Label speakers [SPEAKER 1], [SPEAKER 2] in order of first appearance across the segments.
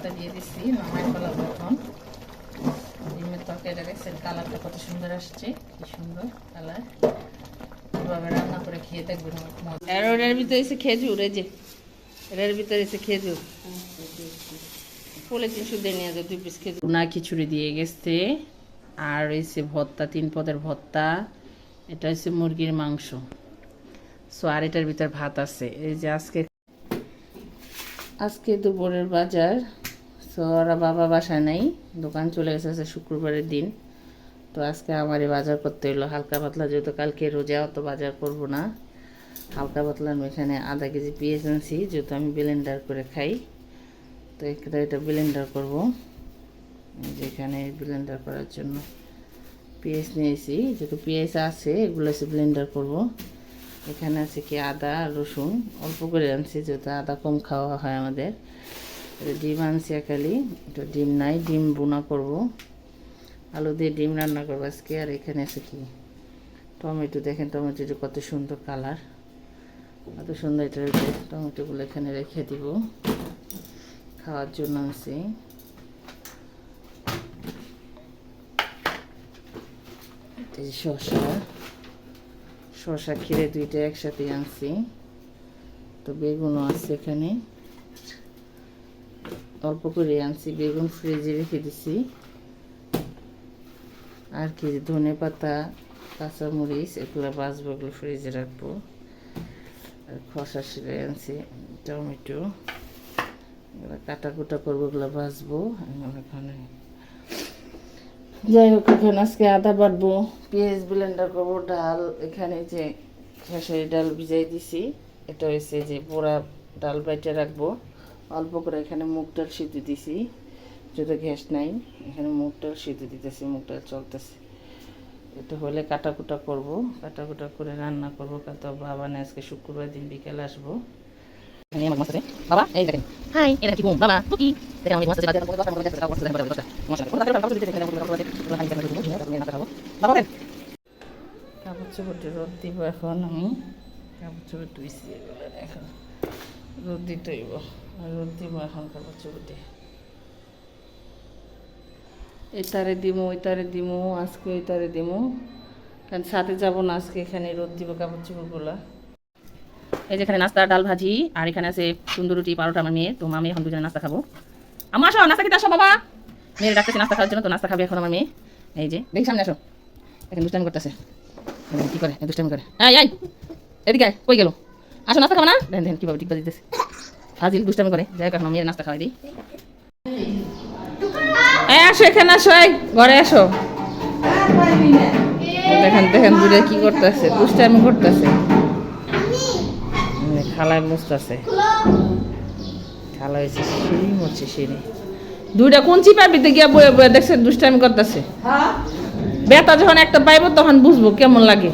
[SPEAKER 1] পাতা দিয়ে দিচ্ছি, নামাই ফেলাবো এখন। ডিমের তরকারিটা দেখছেন কালারটা কত সুন্দর আসছে, কি সুন্দর কালার। এভাবে রান্না করে খেয়ে দেখবেন মজা। এর ভিতরে এসে খেজুর, এই যে এর ভিতরে এসে খেজুর পলিথিন শুদ্ধ নিয়ে যায় 2 পিস খেজুর। না খিচুড়ি দিয়ে গেছে, আর রয়েছে ভর্তা, 3 পদের ভর্তা। এটা হচ্ছে মুরগির মাংস। সো আর এটার ভিতর ভাত আছে। এই যে আজকে দুপুরের বাজার। সো ওরা বাবা বাসায় নাই, দোকান চলে গেছে শুক্রবারের দিন। তো আজকে আমারই বাজার করতে হলো হালকা পাতলা, যেহেতু কালকে রোজা অত বাজার করব না। হালকা পাতলা আমি এখানে আধা কেজি পেঁয়াজ আনছি, যেহেতু আমি ব্লেন্ডার করে খাই। তো এটা ব্লেন্ডার করবো। যেখানে ব্লেন্ডার করার জন্য পেঁয়াজ নিয়েছি, যেহেতু পেঁয়াজ আছে এগুলো আছে ব্লেন্ডার করব। এখানে আছে কি আদা রসুন অল্প করে আনছি, যেহেতু আদা কম খাওয়া হয় আমাদের। ডিম আনছি একালি, এটা ডিম নাই, ডিম বোনা করব। আলু দিয়ে ডিম রান্না করবো আজকে। আর এখানে আছে কি টমেটো, দেখেন টমেটোটা কত সুন্দর কালার, কত সুন্দর। এটা টমেটোগুলো এখানে রেখে দিব, খাওয়ার জন্য আনছি। শসা খিরে দুইটা একসাথে আনছি। তো বেগুনও আছে এখানে, অল্প করে আনছি বেগুন, ফ্রিজে রেখে দিছি। আর কি ধনে পাতা, কাঁচামরিচ এগুলো বাছবো, এগুলো ফ্রিজে রাখবো। আর খসা শিরে আনছি, টমেটো এগুলো কাটা কুটা করবো, এগুলো বাছবো এখানে। যাই হোক, এখানে আজকে আদা বাটবো, পেঁয়াজ ব্লেন্ডার করবো, ডাল এখানে যে খেসারি ডাল ভিজাই দিছি, এটা হয়েছে যে পোড়া ডাল বাইটে রাখবো। অল্প করে এখানে মুগ ডাল সিদ্ধ দিছি, যেহেতু গ্যাস নাই, এখানে মুগ ডাল সিদ্ধ দিতেছি, মুগ ডাল চলতেছে। এটা হলে কাটাকুটা করবো, কাটাকুটা করে রান্না করবো। তো বাবা না আজকে শুক্রবার দিন বিকেলে আসবো। বাবা এই দেখেন, হাই এটা কি বাবা কি দেখেন, আমি মাছটা বাজারে কাপড় চোপড়ে রোদ দিব। এখন আমি কাপড় চোপড় ধুইছি, এখন রোদ দিতে হইব, রোদ দিব এখন কাপড় চোপড়ে। এই তারে দিমু, ওই তারে দিমু, আজকে ওই তারে দিমু, কারণ সাথে যাবো না আজকে। এখানে রোদ দিব কাপড় চোপড়গুলা। এই যেখানে নাস্তা, ডাল ভাজি, আর এখানে আছে সুন্দর রুটি, পারোটা আমার মেয়ে। তো আমি এখন দুজনে নাস্তা খাবো। আমার আসো নাস্তা খেতে আসো বাবা, মেয়ের ডাকতেছে নাস্তা খাওয়ার জন্য। তো নাস্তা খাবে এখন আমার মেয়ে। এই যে দেখি সামনে আসো, এখন দুষ্টামি করতেছে, কি করে দুষ্টামি করে। এই এদিকে কই গেল, আসো নাস্তা খাবো না। দেন দেন কীভাবে টিকবা দিতেছে, ফাজিল দুষ্টামি করে। যাই হোক এখন মেয়ের নাস্তা খাওয়াই দিই। আসো এখানে আসো, এই ঘরে আসো। দেখেন দেখেন দূরে কি করতেছে, দুষ্টামি করতেছে, খালায় বসতেছে। খালা হয়েছে সিঁড়ি মরছে, সিঁড়ি দুইটা কোন চিপার ভিতরে গিয়া বয়ে বয়ে দেখছে দুষ্টামি করতেছে। বেতা যখন একটা পাইব তখন বুঝবো কেমন লাগে।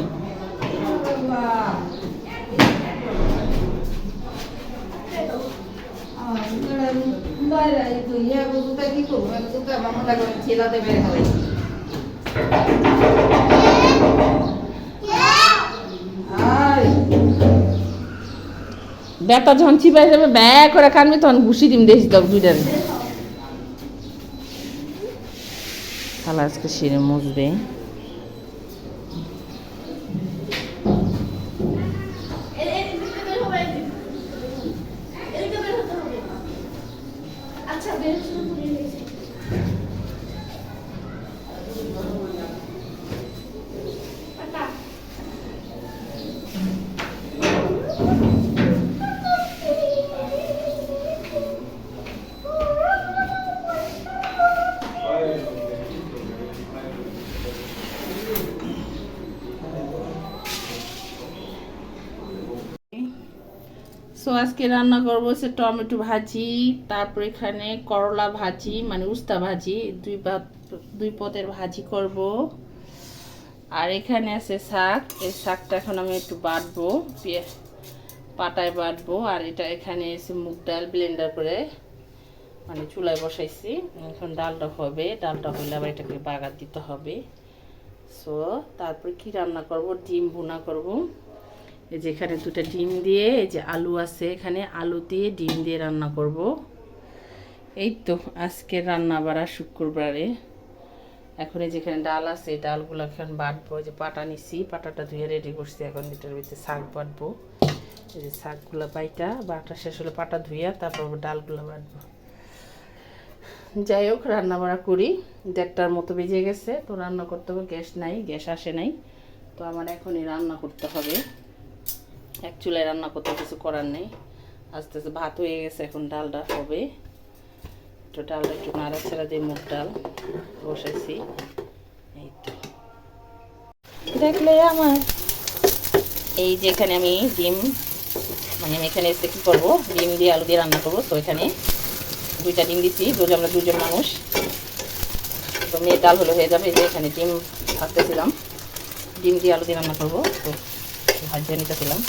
[SPEAKER 1] বেতা যখন চিপাই যাবে ব্যা করে কানবি, তখন ঘুষি দিম দেখি তো দুইটার। খালা আজকে সিঁড়ি মুছবে। সো আজকে রান্না করবো হচ্ছে টমেটো ভাজি, তারপর এখানে করলা ভাজি, মানে উস্তা ভাজি, দুই পদের ভাজি করব। আর এখানে আছে শাক, এই শাকটা এখন আমি একটু বাটবো, পাটায় বাটবো। আর এটা এখানে এসে মুগ ডাল ব্লেন্ডার করে মানে চুলায় বসাইছি, এখন ডালটা হবে। ডালটা হলে আবার এটাকে বাগার দিতে হবে। সো তারপর কি রান্না করব, ডিম ভুনা করব। এই যে এখানে দুটো ডিম দিয়ে, এই যে আলু আছে এখানে, আলু দিয়ে ডিম দিয়ে রান্না করব। এই তো আজকে রান্না বাড়া শুক্রবারে। এখন এই যেখানে ডাল আছে এই ডালগুলো এখন বাটবো। যে পাটা নিছি, পাটাটা ধুয়ে রেডি করছি। এখন এটার ভিতরে শাক বাটবো। এই যে শাকগুলো বাটা শেষ হলে পাটা ধুইয়া তারপর ডালগুলো বাটবো। যাই হোক রান্না বাড়া করি। 1:30টার মতো বেজে গেছে, তো রান্না করতে হবে। গ্যাস নাই, গ্যাস আসে নাই, তো আমার এখনই রান্না করতে হবে। এক চুলায় রান্না করতে, কিছু করার নেই। আস্তে আস্তে ভাত হয়ে গেছে, এখন ডালটা হবে। তো ডালটা একটু নাড়াচাড়া দিয়ে মুগ ডাল বসাইছি। এই তো দেখলে আমার এই যে এখানে আমি ডিম, মানে আমি এখানে এসে কী করবো, ডিম দিয়ে আলু দিয়ে রান্না করবো। তো এখানে 2টা ডিম দিচ্ছি, রোজ আমরা 2জন মানুষ, তো মেয়ের ডাল হলে হয়ে যাবে। যে এখানে ডিম ভাজতেছিলাম, ডিম দিয়ে আলু দিয়ে রান্না করবো, তো ভাজিয়ে নিতেছিলাম।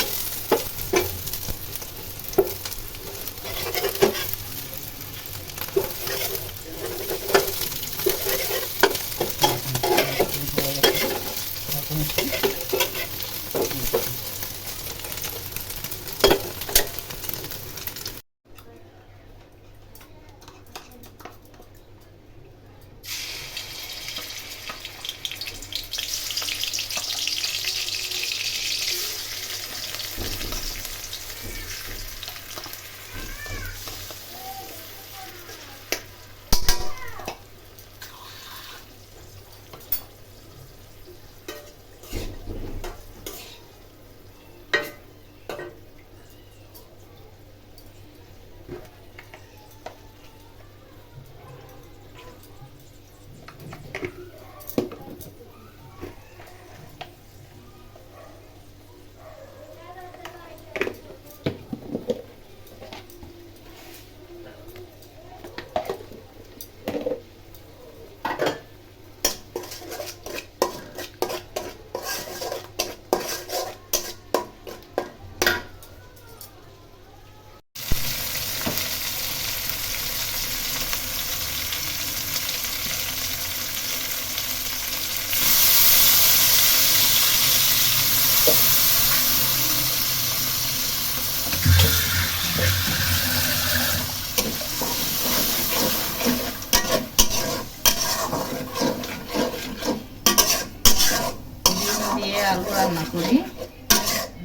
[SPEAKER 1] আলু রান্না করি,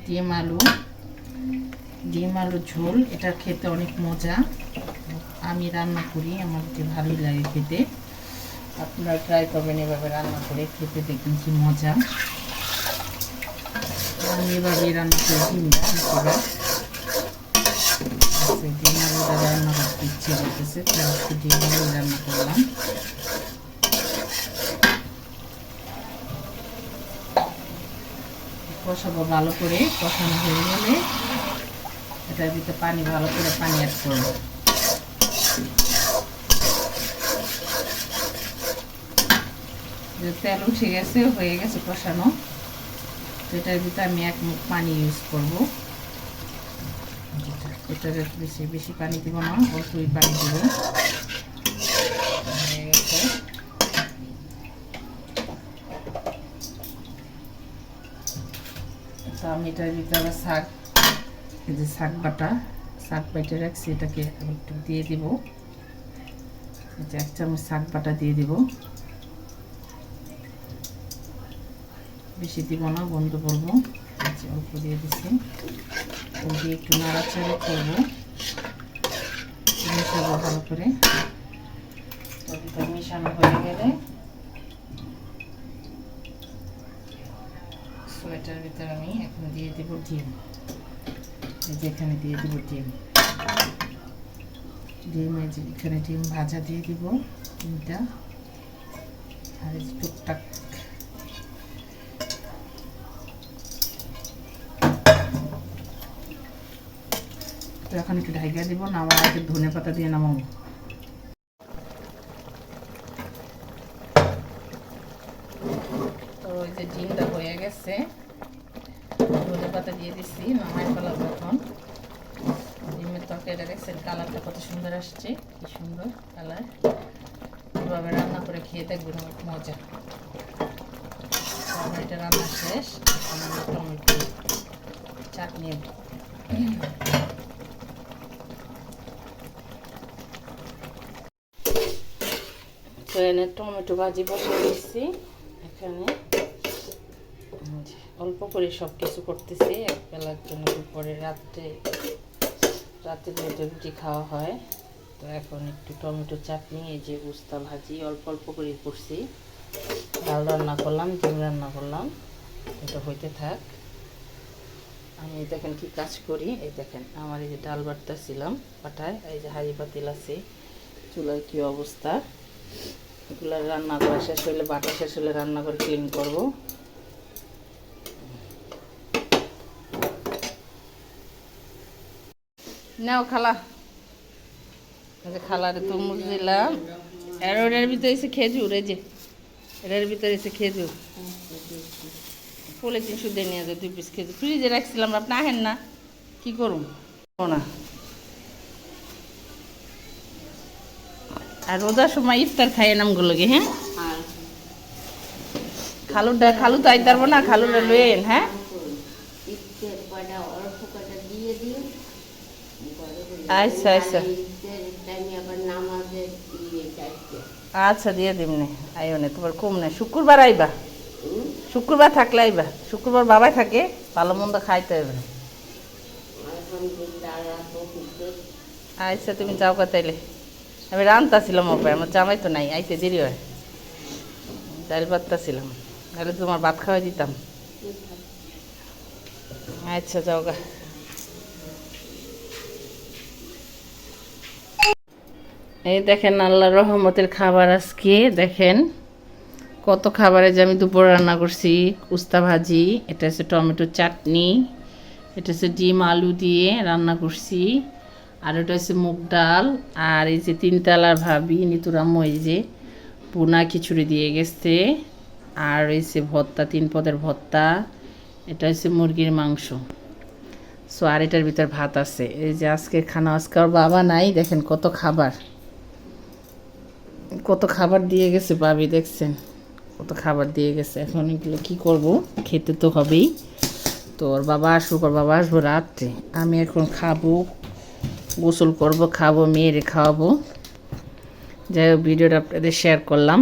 [SPEAKER 1] ডিম আলু ঝোল। এটা খেতে অনেক মজা, আমি রান্না করি, আমার ভালোই লাগে খেতে। আপনারা ট্রাই করবেন এভাবে রান্না করে, খেতে দেখবেন কি মজা। আমি এভাবেই রান্না করি ডিমটা। ডিম আলুটা রান্না করতে ইচ্ছে করতেছে, তো একটু ডিম আলু রান্না করলাম। কষাবো ভালো করে, কষানো হয়ে গেলে এটার ভিতরে পানি, ভালো করে পানি অ্যাড করবো। তেল উঠে গেছে, হয়ে গেছে কষানো, তো এটার ভিতরে আমি 1 মুখ পানি ইউজ করবো। এটার বেশি বেশি পানি দিব না, অল্পই পানি দিব। হয়ে গেছে। তো আমি এটার ভিতরে আবার শাক, এই যে শাক বাটা রাখছি, এটাকে আমি একটু দিয়ে দিব। এটা 1 চামচ শাক বাটা দিয়ে দিব, বেশি দিব না, বন্ধ করবো। অল্প দিয়ে দিচ্ছি, দিয়ে একটু নাড়াচাড়া করবো, মিশাবো ভালো করে। মিশানো হয়ে গেলে সোয়েটার ভিতরে আমি এখন দিয়ে দেবো ডিম। যেখানে দিয়ে দেব ডিম, এখানে ডিম ভাজা দিয়ে দিব 3টা। আর এই টুকটাক তো এখন একটু ঢাকা দিব, নামার আগে ধনে পাতা দিয়ে নামাবো। তো ওই যে ডিমটা হয়ে গেছে, ধনে পাতা দিয়ে দিচ্ছি, নামাই ফেলাবো এখন। ডিমের তরকারিটা দেখছেন কালারটা কত সুন্দর আসছে, কি সুন্দর কালার। এভাবে রান্না করে খেয়ে দেখবেন, অনেক মজা। আমার এটা রান্না শেষ, টমেটো চাটনি। তো এনে টমেটো ভাজি বসিয়ে দিচ্ছি। এখানে অল্প করে সব কিছু করতেছি এক বেলার জন্য, দুপুরে রাতে রুটি খাওয়া হয়। তো এখন একটু টমেটো চাটনি, এই যে উস্তা ভাজি অল্প অল্প করে করছি। ডাল রান্না করলাম, ডিম রান্না করলাম, এটা হইতে থাক। আমি দেখেন কি কাজ করি, এই দেখেন আমার এই যে ডাল বাটতেছিলাম পাটায়, এই যে হাঁড়ি পাতিল আছে, চুলার কি অবস্থা। এগুলো রান্না করা শেষ হলে, বাটা শেষ হলে রান্না করে ক্লিন করবো। নাও খালা, খালারে তরমুজ দিলাম, আর ওটার ভিতরে এসে খেজুর, এই যে এটার ভিতরে এসে খেজুর পলিথিন শুদ্ধ নিয়ে যায় 2 পিস খেজুর, ফ্রিজে রাখছিলাম, আপনি আহেন না, কি করুন না। আর রোজার সময় ইফতার খাইয়ে নামগুলোকে, হ্যাঁ খালু তো আইতে পারবো না, খালুরা লইয়েন। হ্যাঁ আচ্ছা আচ্ছা আচ্ছা, দিয়ে দিমনে, আইও না তোমার কম নেই। শুক্রবার আইবা, শুক্রবার থাকলে আইবা, শুক্রবার বাবাই থাকে, ভালো মন্দ খাইতে হবে না। আচ্ছা তুমি যাও কা, তাইলে আমি রান্তাছিলাম ওপরে, আমার জামাই তো নাই, আইতে দেরি হয়, ডাল বাত্তাছিলাম, তাহলে তোমার ভাত খাওয়াই দিতাম। আচ্ছা যাও গা। এই দেখেন আল্লাহর রহমতের খাবার আজকে, দেখেন কত খাবারে যে আমি দুপুরে রান্না করছি। উস্তা ভাজি, এটা হচ্ছে টমেটো চাটনি, এটা হচ্ছে ডিম আলু দিয়ে রান্না করছি, আর এটা হচ্ছে মুগ ডাল, আর এই যে 3 তলার ভাবি নিতুরাম্মু এই যে পুনা খিচুড়ি দিয়ে গেছে, আর হচ্ছে ভর্তা, 3 পদের ভর্তা, এটা হচ্ছে মুরগির মাংস। সো আর এটার ভিতর ভাত আছে। এই যে আজকের খানা, আজকে আর বাবা নাই, দেখেন কত খাবার, কত খাবার দিয়ে গেছে ভাবি, দেখছেন কত খাবার দিয়ে গেছে। এখন এগুলো কী করব, খেতে তো হবেই। তো ওর বাবা আসুক, ওর বাবা আসবো রাত্রে, আমি এখন খাবো, গোসল করব, খাবো, মেয়েরে খাওয়াবো। যাই হোক ভিডিওটা আপনাদের শেয়ার করলাম।